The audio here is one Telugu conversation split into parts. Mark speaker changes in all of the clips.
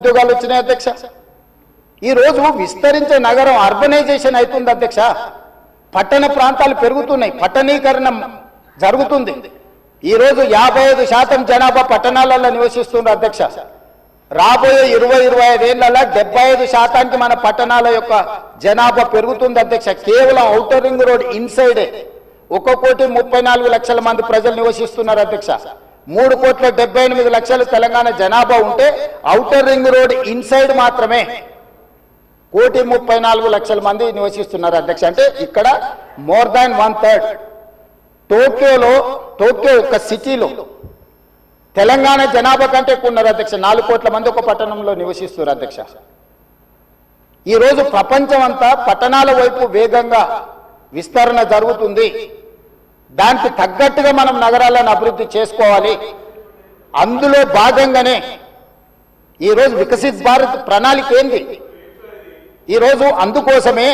Speaker 1: ఉద్యోగాలు వచ్చినాయి అధ్యక్ష. ఈ రోజు విస్తరించే నగరం అర్బనైజేషన్ అవుతుంది అధ్యక్ష. పట్టణ ప్రాంతాలు పెరుగుతున్నాయి, పట్టణీకరణ జరుగుతుంది. ఈ రోజు 55% జనాభా పట్టణాలలో నివసిస్తున్నారు అధ్యక్ష. రాబోయే 20-25 ఏళ్లలో 75% మన పట్టణాల యొక్క జనాభా పెరుగుతుంది అధ్యక్ష. కేవలం ఔటర్ రింగ్ రోడ్ ఇన్సైడే 1,34,00,000 మంది ప్రజలు నివసిస్తున్నారు అధ్యక్ష. 3,78,00,000 తెలంగాణ జనాభా ఉంటే ఔటర్ రింగ్ రోడ్ ఇన్సైడ్ మాత్రమే 1,34,00,000 మంది నివసిస్తున్నారు అధ్యక్ష. అంటే ఇక్కడ మోర్ దాన్ 1/3. టోక్యో ఒక సిటీలో తెలంగాణ జనాభా కంటే ఎక్కువ ఉన్నారు అధ్యక్ష. 4 కోట్ల మంది ఒక పట్టణంలో నివసిస్తున్నారు అధ్యక్ష. ఈరోజు ప్రపంచం అంతా పట్టణాల వైపు వేగంగా విస్తరణ జరుగుతుంది. దానికి తగ్గట్టుగా మనం నగరాలను అభివృద్ధి చేసుకోవాలి. అందులో భాగంగానే ఈరోజు వికసిత్ భారత్ ప్రణాళిక ఏంది? ఈరోజు అందుకోసమే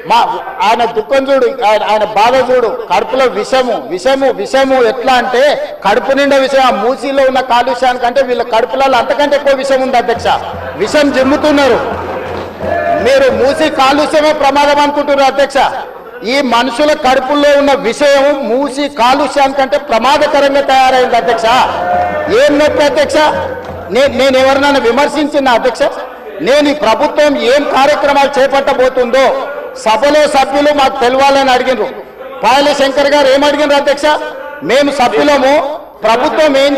Speaker 1: మా ఆయన దుఃఖం చూడు, ఆయన బాధ చూడు, కడుపులో విషము ఎట్లా అంటే కడుపు నిండా విషయం. ఆ మూసీలో ఉన్న కాలుష్యానికంటే వీళ్ళ కడుపులలో అంతకంటే ఎక్కువ విషం ఉంది అధ్యక్ష. విషం జిమ్ముతున్నారు. మీరు మూసి కాలుష్యమే ప్రమాదం అనుకుంటున్నారు అధ్యక్ష. ఈ మనుషుల కడుపుల్లో ఉన్న విషయం మూసి కాలుష్యానికంటే ప్రమాదకరంగా తయారైంది అధ్యక్ష. ఏం నొప్పి అధ్యక్ష? నేను ఎవరినైనా విమర్శించిన అధ్యక్ష? నేను ఈ ప్రభుత్వం ఏం కార్యక్రమాలు చేపట్టబోతుందో సభలో సభ్యులు మాకు తెలవాలని అడిగినారు. పాయల శంకర్ గారు ఏమడిగినారు అధ్యక్ష? మేము సభ్యులము, ప్రభుత్వం ఏం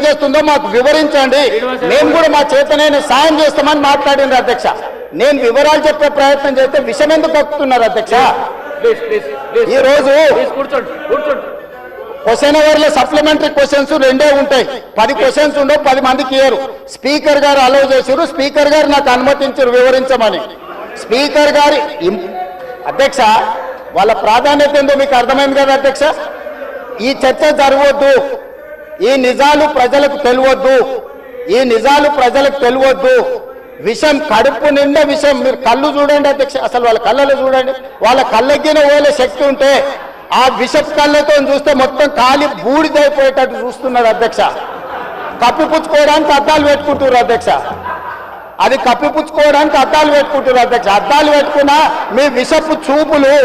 Speaker 1: చేస్తుందో మాకు వివరించండి, మేము కూడా మా చేతనైన సాయం చేస్తామని మాట్లాడినారు అధ్యక్ష. నేను వివరాలు చెప్పే ప్రయత్నం చేస్తే విషయం ఎందుకు కక్కుతున్నారు అధ్యక్ష? ఈ రోజు క్వశ్చన్ అవర్లో సప్లిమెంటరీ క్వశ్చన్స్ 2 ఉంటాయి. 10 క్వశ్చన్స్ ఉండవు, 10 మందికి ఇయ్యరు. స్పీకర్ గారు అలౌ చేశారు, స్పీకర్ గారు నాకు అనుమతించారు వివరించమని. స్పీకర్ గారి అధ్యక్ష వాళ్ళ ప్రాధాన్యత ఏందో మీకు అర్థమైంది కదా అధ్యక్ష. ఈ చర్చ జరగవద్దు, ఈ నిజాలు ప్రజలకు తెలియవద్దు. విషం కడుపు నిండా విషం. మీరు కళ్ళు చూడండి అధ్యక్ష, అసలు వాళ్ళ కళ్ళలో చూడండి. వాళ్ళ కళ్ళగిన ఓలే శక్తి ఉంటే ఆ విషపు కళ్ళతో చూస్తే మొత్తం కాలి బూడిదైపోయేటట్టు చూస్తున్నారు అధ్యక్ష. కప్పిపుచ్చుకోవడానికి అద్దాలు పెట్టుకుంటున్నారు అధ్యక్ష. అది కప్పిపుచ్చుకోవడానికి అద్దాలు పెట్టుకుంటున్నారు అధ్యక్ష. అద్దాలు పెట్టుకున్నా మీ విషపు చూపులు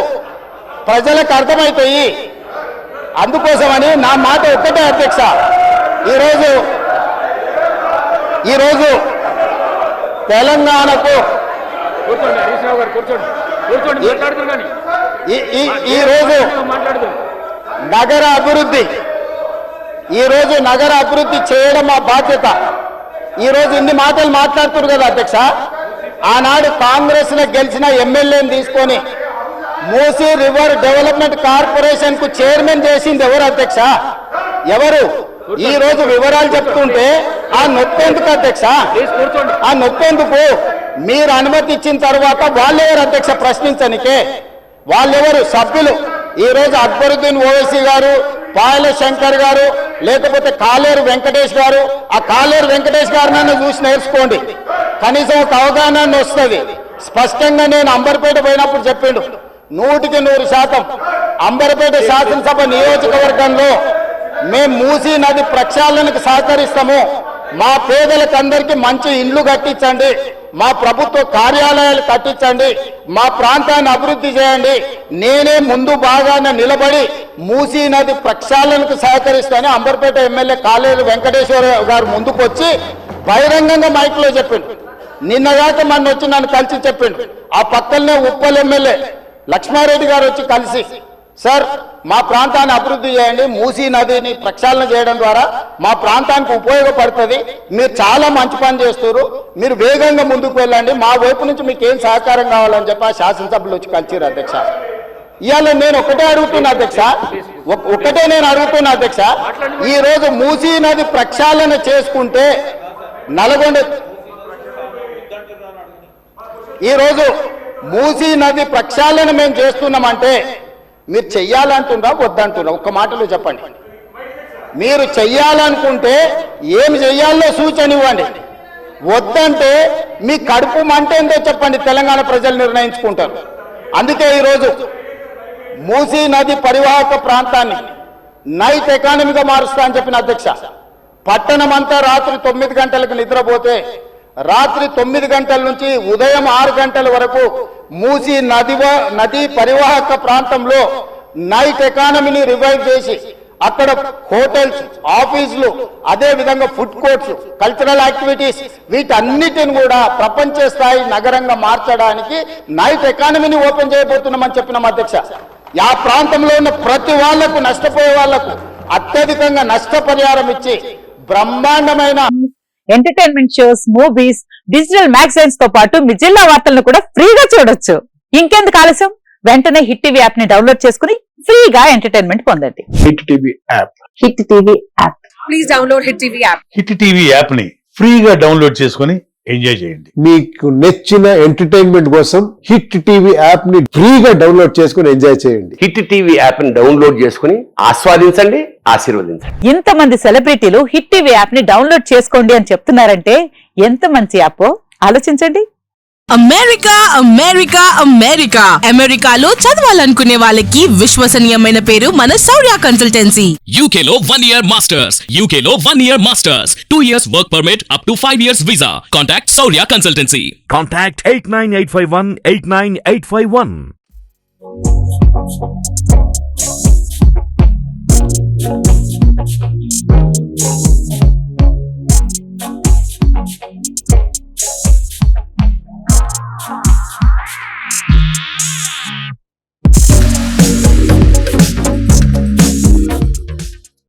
Speaker 1: ప్రజలకు అర్థమవుతాయి. అందుకోసమని నా మాట ఒక్కటే అధ్యక్ష. ఈరోజు తెలంగాణకు ఈరోజు నగర అభివృద్ధి చేయడం మా బాధ్యత. ఈరోజు ఇన్ని మాటలు మాట్లాడుతున్నారు కదా అధ్యక్ష. ఆనాడు కాంగ్రెస్ లో గెలిచిన ఎమ్మెల్యేని తీసుకొని మూసీ రివర్ డెవలప్మెంట్ కార్పొరేషన్ కు చైర్మన్ చేసింది ఎవరు అధ్యక్ష? ఎవరు? ఈ రోజు వివరాలు చెప్తుంటే ఆ నొప్పెందుకు అధ్యక్ష? ఆ నొప్పెందుకు? మీరు అనుమతి ఇచ్చిన తర్వాత వాళ్ళెవరు అధ్యక్ష ప్రశ్నించనికే? వాళ్ళెవరు సభ్యులు? ఈ రోజు అక్బరుద్దీన్ ఓవైసీ గారు, పాయల శంకర్ గారు, లేకపోతే కాలేరు వెంకటేష్ గారు. ఆ కాలేరు వెంకటేష్ గారినైనా చూసి నేర్చుకోండి, కనీసం ఒక అవగాహన వస్తుంది. స్పష్టంగా నేను అంబర్పేట పోయినప్పుడు చెప్పిండు, 100% అంబర్పేట శాసనసభ నియోజకవర్గంలో మేము మూసీ నది ప్రక్షాళనకు సహకరిస్తాము. మా పేదలకందరికీ మంచి ఇండ్లు కట్టించండి, మా ప్రభుత్వ కార్యాలయాలు కట్టించండి, మా ప్రాంతాన్ని అభివృద్ధి చేయండి. నేనే ముందు బాగానే నిలబడి మూసీ నది ప్రక్షాళనకు సహకరిస్తానని అంబర్పేట ఎమ్మెల్యే కాలేరు వెంకటేశ్వర గారు ముందుకు వచ్చి బహిరంగంగా మైక్లో చెప్పిండు. నిన్నగాక మొన్న వచ్చి నన్ను కలిసి చెప్పిండు. ఆ పక్కనే ఉప్పల్ ఎమ్మెల్యే లక్ష్మారెడ్డి గారు వచ్చి కలిసి, సార్ మా ప్రాంతాన్ని అభివృద్ధి చేయండి, మూసీ నదిని ప్రక్షాళన చేయడం ద్వారా మా ప్రాంతానికి ఉపయోగపడుతుంది, మీరు చాలా మంచి పని చేస్తారు, మీరు వేగంగా ముందుకు వెళ్ళండి, మా వైపు నుంచి మీకు ఏం సహకారం కావాలని చెప్పి ఆ శాసనసభలో వచ్చి కలిసిరు అధ్యక్ష. ఇవాళ నేను ఒకటే అడుగుతున్నా అధ్యక్ష, ఈ రోజు మూసీ నది ప్రక్షాళన చేసుకుంటే ఈరోజు మూసీ నది ప్రక్షాళన మేము చేస్తున్నామంటే మీరు చెయ్యాలంటున్నా వద్దంటున్నా? ఒక్క మాటలో చెప్పండి. మీరు చెయ్యాలనుకుంటే ఏం చెయ్యాలో సూచన ఇవ్వండి, వద్దంటే మీ కడుపు మంట ఏందో చెప్పండి. తెలంగాణ ప్రజలు నిర్ణయించుకుంటారు. అందుకే ఈరోజు మూసీ నది పరివాహక ప్రాంతాన్ని నైట్ ఎకానమీగా మారుస్తా అని చెప్పిన అధ్యక్ష. పట్టణం అంతా రాత్రి 9 గంటలకు నిద్రపోతే రాత్రి 9 గంటల నుంచి ఉదయం 6 గంటల వరకు మూసీ నది పరివాహక ప్రాంతంలో నైట్ ఎకానమీని రివైవ్ చేసి అక్కడ హోటల్స్, ఆఫీసులు, అదే విధంగా ఫుడ్ కోర్ట్స్, కల్చరల్ యాక్టివిటీస్ వీటన్నిటిని కూడా ప్రపంచ స్థాయి నగరంగా మార్చడానికి నైట్ ఎకానమీని ఓపెన్ చేయబోతున్నామని చెప్పినాం అధ్యక్ష. ఆ ప్రాంతంలో ఉన్న ప్రతి వాళ్లకు, నష్టపోయే వాళ్లకు అత్యధికంగా నష్టపరిహారం ఇచ్చి బ్రహ్మాండమైన
Speaker 2: entertainment shows, movies, digital magazines తో పాటు మీ జిల్లా వార్తలను కూడా ఫ్రీగా చూడొచ్చు. ఇంకెందుకు ఆలస్యం, వెంటనే హిట్ టీవీ యాప్ ని డౌన్లోడ్ చేసుకుని ఫ్రీగా ఎంటర్టైన్మెంట్ పొందండి.
Speaker 3: Hit TV app.
Speaker 2: Hit TV app.
Speaker 4: Please download hit TV app.
Speaker 3: Hit TV app ని ఫ్రీగా డౌన్లోడ్ చేసుకుని ఎంజాయ్ చేయండి.
Speaker 5: మీకు నచ్చిన ఎంటర్టైన్మెంట్ కోసం హిట్ టీవీ యాప్ ని ఫ్రీగా డౌన్లోడ్ చేసుకుని ఎంజాయ్ చేయండి.
Speaker 6: హిట్ టీవీ యాప్ ని డౌన్లోడ్ చేసుకుని ఆస్వాదించండి, ఆశీర్వదించండి.
Speaker 2: ఇంతమంది సెలబ్రిటీలు హిట్ టీవీ యాప్ ని డౌన్లోడ్ చేసుకోండి అని చెప్తున్నారంటే ఎంత మంచి యాప్ ఆలోచించండి.
Speaker 4: అమెరికా అమెరికా అమెరికా అమెరికాలో చదవాలనుకునే వాళ్ళకి విశ్వసనీయమైన పేరు మన శౌర్య కన్సల్టెన్సీ.
Speaker 7: UK లో 1 year masters, UK లో 1 year masters, 2 years work permit up to 5 years visa. Contact Saurya Consultancy.
Speaker 8: Contact 89851 89851.